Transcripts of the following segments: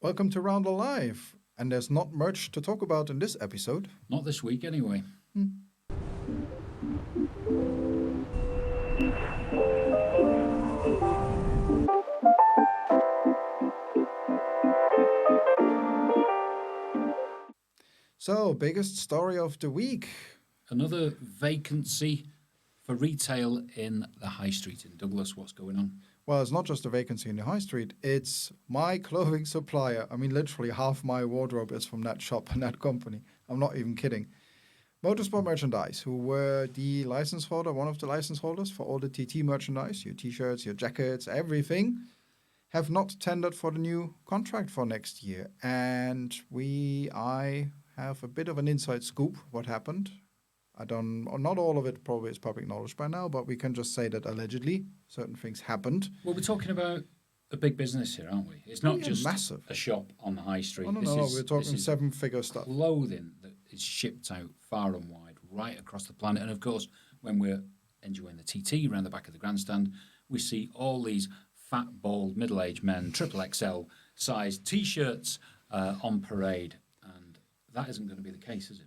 Welcome to Roundel Live, and there's not much to talk about in this episode. Not this week, anyway. So, biggest story of the week. Another vacancy for retail in the High Street in Douglas. What's going on? Well, it's not just a vacancy in the high street, it's my clothing supplier. I mean, literally half my wardrobe is from that shop and that company. I'm not even kidding. Motorsport Merchandise, who were the license holder, one of the license holders for all the TT merchandise, your t-shirts, your jackets, everything, have not tendered for the new contract for next year. And I have a bit of an inside scoop what happened. Not all of it probably is public knowledge by now, but we can just say that allegedly certain things happened. Well, we're talking about a big business here, aren't we? It's not just massive. A shop on the high street. No, we're talking seven-figure stuff. Clothing that is shipped out far and wide, right across the planet. And of course, when we're enjoying the TT around the back of the grandstand, we see all these fat, bald, middle-aged men, triple XL size T-shirts on parade. And that isn't going to be the case, is it?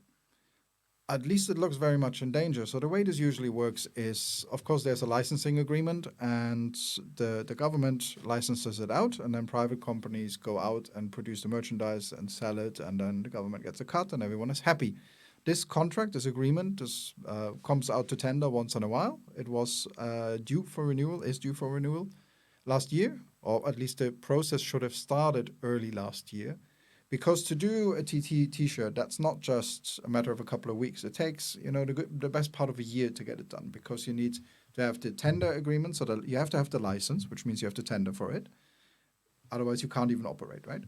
At least it looks very much in danger. So the way this usually works is, of course, there's a licensing agreement, and the government licenses it out, and then private companies go out and produce the merchandise and sell it, and then the government gets a cut, and everyone is happy. This contract, this agreement, comes out to tender once in a while. It was due for renewal last year, or at least the process should have started early last year. Because to do a TT T-shirt, that's not just a matter of a couple of weeks. It takes, the best part of a year to get it done, because you need to have the tender agreement, so that you have to have the license, which means you have to tender for it. Otherwise, you can't even operate, right?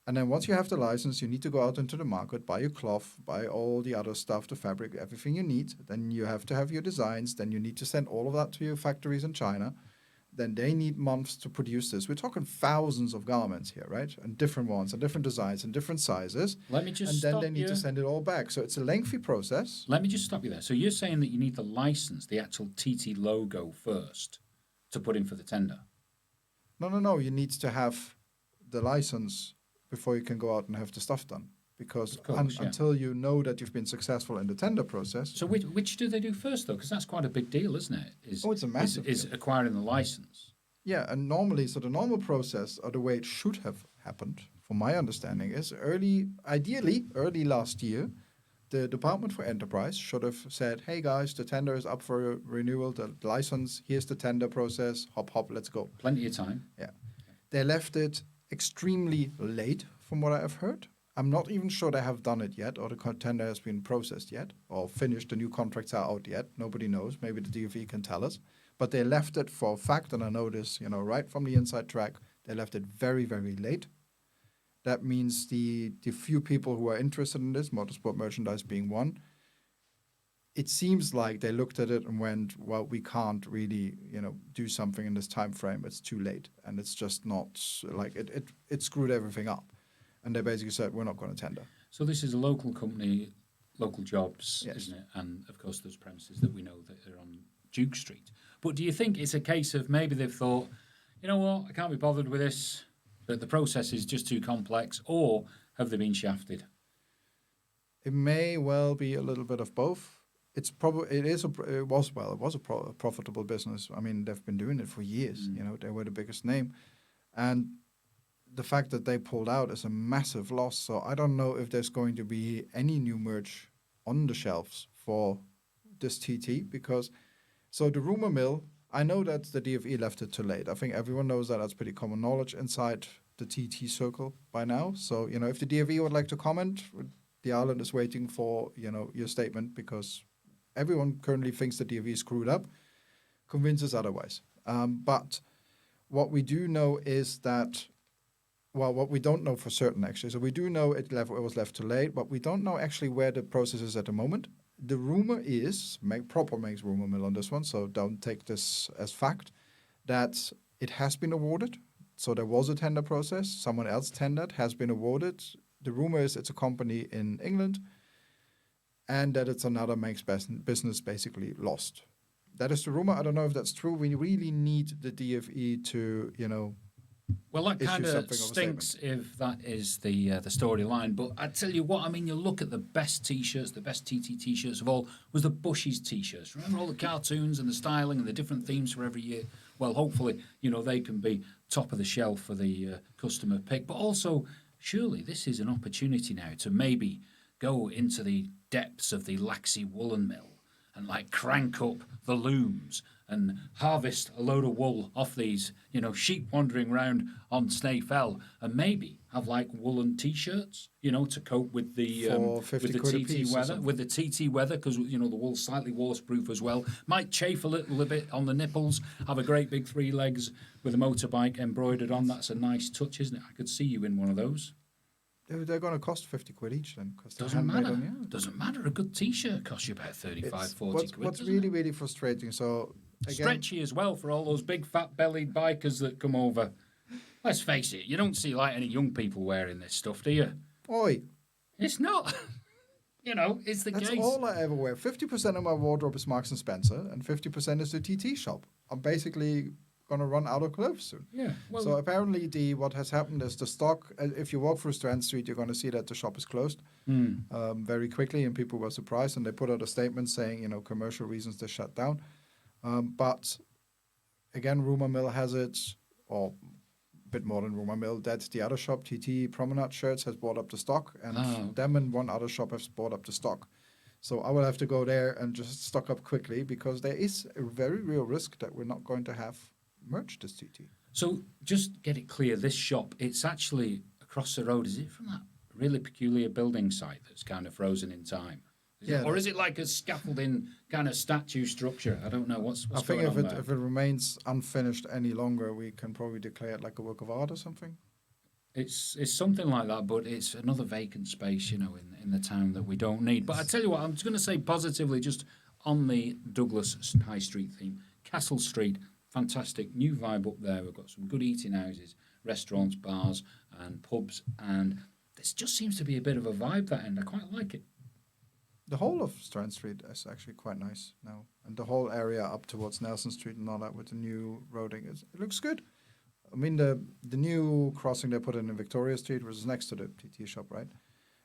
And then once you have the license, you need to go out into the market, buy your cloth, buy all the other stuff, the fabric, everything you need. Then you have to have your designs. Then you need to send all of that to your factories in China. Then they need months to produce this. We're talking thousands of garments here, right? And different ones, and different designs, and different sizes. And then they need to send it all back. So it's a lengthy process. Let me just stop you there. So you're saying that you need the license, the actual TT logo first, to put in for the tender? No. You need to have the license before you can go out and have the stuff done. Because until you know that you've been successful in the tender process. So which do they do first, though? Because that's quite a big deal, isn't it? It's a massive deal. Is acquiring the license. Yeah, and normally, so the normal process, or the way it should have happened, from my understanding, is early last year, the Department for Enterprise should have said, hey guys, the tender is up for renewal, the license, here's the tender process, hop, let's go. Plenty of time. Yeah. They left it extremely late, from what I have heard. I'm not even sure they have done it yet, or the tender has been processed yet, or finished, the new contracts are out yet. Nobody knows. Maybe the DFE can tell us. But they left it for a fact, and I know this, right from the inside track, they left it very, very late. That means the few people who are interested in this, motorsport merchandise being one, it seems like they looked at it and went, well, we can't really, do something in this time frame. It's too late. And it's just not, like, it screwed everything up. And they basically said, we're not going to tender. So this is a local company, local jobs, yes, isn't it? And, of course, there's premises that we know that are on Duke Street. But do you think it's a case of maybe they've thought, you know what, I can't be bothered with this, that the process is just too complex, or have they been shafted? It may well be a little bit of both. It was a profitable business. I mean, they've been doing it for years. They were the biggest name. And the fact that they pulled out is a massive loss. So I don't know if there's going to be any new merch on the shelves for this TT, because so the rumor mill, I know that the DFE left it too late. I think everyone knows that. That's pretty common knowledge inside the TT circle by now. So, if the DFE would like to comment, the island is waiting for, your statement, because everyone currently thinks the DFE screwed up, convinces otherwise. But what we do know is that, well, what we don't know for certain, actually. So we do know it was left too late, but we don't know actually where the process is at the moment. The rumor is, proper makes rumor mill on this one, so don't take this as fact, that it has been awarded. So there was a tender process. Someone else tendered, has been awarded. The rumor is it's a company in England, and that it's another makes business basically lost. That is the rumor. I don't know if that's true. We really need the DFE to, Well, that issue kind of something of a statement. stinks if that is the storyline. But I tell you what, I mean, you look at the best T-shirts, the best TT T-shirts of all was the Bushies T-shirts. Remember all the cartoons and the styling and the different themes for every year? Well, hopefully, they can be top of the shelf for the customer pick. But also, surely this is an opportunity now to maybe go into the depths of the Laxey woolen mill and like crank up the looms and harvest a load of wool off these, sheep wandering round on Snae Fell, and maybe have like woolen T-shirts, to cope with the For 50 with the quid a TT piece or weather, something. with the TT weather, because the wool's slightly waterproof as well. Might chafe a little bit on the nipples. Have a great big 3 legs with a motorbike embroidered on. That's a nice touch, isn't it? I could see you in one of those. They're going to cost 50 quid each then. Cause they're Doesn't handmade matter. on, yeah. Doesn't matter. A good T-shirt costs you about 35, 40 quid. What's doesn't really, it? really frustrating, so again, Stretchy as well for all those big fat bellied bikers that come over. Let's face it, you don't see like any young people wearing this stuff, do you? oi, It's not. It's the that's case. all I ever wear. 50% of my wardrobe is Marks and Spencer, and 50% is the TT shop. I'm basically going to run out of clothes soon. Yeah. Well, So apparently, what has happened is the stock. If you walk through Strand Street, you're going to see that the shop is closed very quickly, and people were surprised. And they put out a statement saying, commercial reasons they shut down. But again, Rumour Mill has it, or a bit more than Rumour Mill. That's the other shop. TT Promenade Shirts has bought up the stock, and them and one other shop has bought up the stock. So I will have to go there and just stock up quickly because there is a very real risk that we're not going to have merch this TT. so just get it clear, this shop, it's actually across the road. Is it from that really peculiar building site that's kind of frozen in time? Or is it like a scaffolding kind of statue structure? I don't know. What's I think going on there? if it remains unfinished any longer, we can probably declare it like a work of art or something. It's something like that, but it's another vacant space, in the town that we don't need. But I tell you what, I'm just going to say positively, just on the Douglas High Street theme, Castle Street, fantastic new vibe up there. We've got some good eating houses, restaurants, bars, and pubs, and this just seems to be a bit of a vibe that end. I quite like it. The whole of Strand Street is actually quite nice now, and the whole area up towards Nelson Street and all that with the new roading it looks good. I mean the new crossing they put in Victoria Street, which is next to the TT shop, right?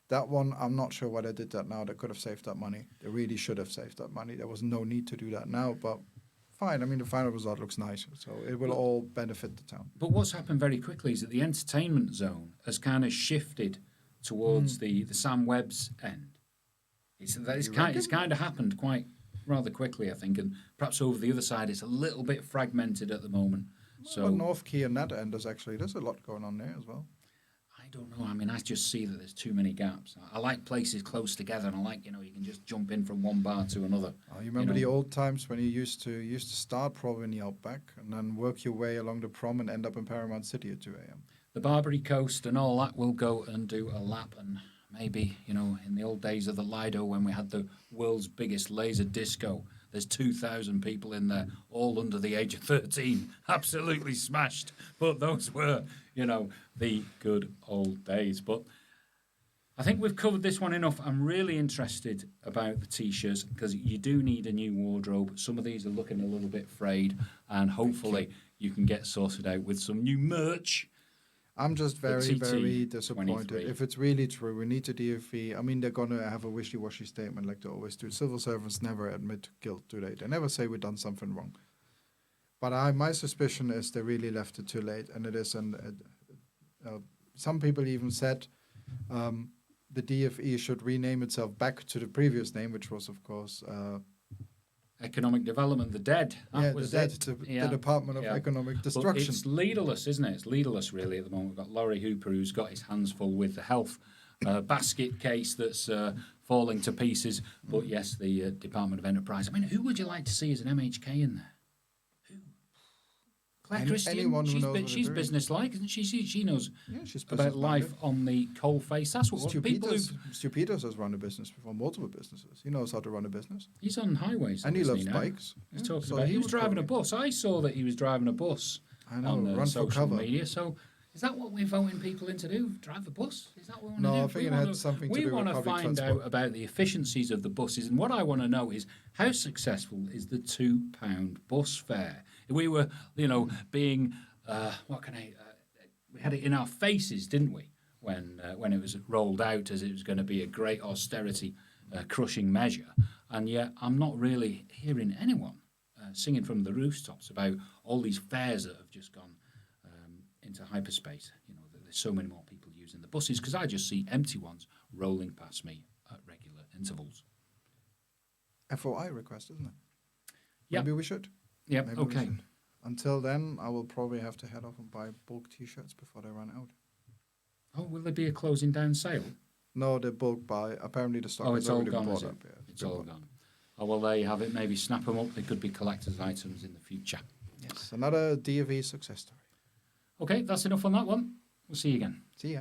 That one, I'm not sure why they did that now. They could have saved that money. They really should have saved that money. There was no need to do that now, but fine. I mean, the final result looks nice, so it will all benefit the town. But what's happened very quickly is that the entertainment zone has kind of shifted towards the Sam Webb's end. It's kind of happened quite rather quickly, I think, and perhaps over the other side it's a little bit fragmented at the moment. So But North Quay and that end there's a lot going on there as well. I don't know. I mean, I just see that there's too many gaps. I like places close together, and I like you can just jump in from one bar to another. Oh, you remember the old times when you used to start probably in the Outback and then work your way along the Prom and end up in Paramount City at 2 a.m. The Barbary Coast and all that will go and do a lap, and maybe in the old days of the Lido when we had the world's biggest laser disco. There's 2,000 people in there, all under the age of 13, absolutely smashed. But those were, the good old days. But I think we've covered this one enough. I'm really interested about the T-shirts because you do need a new wardrobe. Some of these are looking a little bit frayed, and hopefully you can get sorted out with some new merch. I'm just very, very disappointed. 23. If it's really true, we need to DFE. I mean, they're going to have a wishy-washy statement like they always do. Civil servants never admit guilt, do they? They never say we've done something wrong. But my suspicion is they really left it too late, and it is. Some people even said the DFE should rename itself back to the previous name, which was, of course, Economic Development, the DED. That was the it. the Department of Economic Destruction. But it's leaderless, isn't it? It's leaderless, really, at the moment. We've got Laurie Hooper, who's got his hands full with the health basket case that's falling to pieces. But yes, the Department of Enterprise. I mean, who would you like to see as an MHK in there? Claire Christian, anyone who knows she's business-like, isn't she? She knows she's about life on the coal face. That's what people Stu Peters has run a business before, multiple businesses. He knows how to run a business. He's on highways. And he loves bikes. He's talking about he was driving a bus. I saw that he was driving a bus on social media. So is that what we're voting people in to do? Drive the bus? Is that what we want to do? No, I think it had something to do with public transport. We want to find out about the efficiencies of the buses. And what I want to know is how successful is the £2 bus fare? If we were, being we had it in our faces, didn't we, when it was rolled out as it was going to be a great austerity crushing measure, and yet I'm not really hearing anyone singing from the rooftops about all these fares that have just gone into hyperspace. You know, that there's so many more people using the buses because I just see empty ones rolling past me at regular intervals. FOI request, isn't it? Yep. Maybe we should. Yep. Maybe we Okay. should. Until then, I will probably have to head off and buy bulk T-shirts before they run out. Oh, will there be a closing down sale? No, the bulk buy. Apparently, the stock Oh, is it's all already gone, bought is it? up. Yeah, It's all gone. Oh, well, there you have it. Maybe snap them up. They could be collector's items in the future. Yes, another DFE success story. Okay, that's enough on that one. We'll see you again. See ya.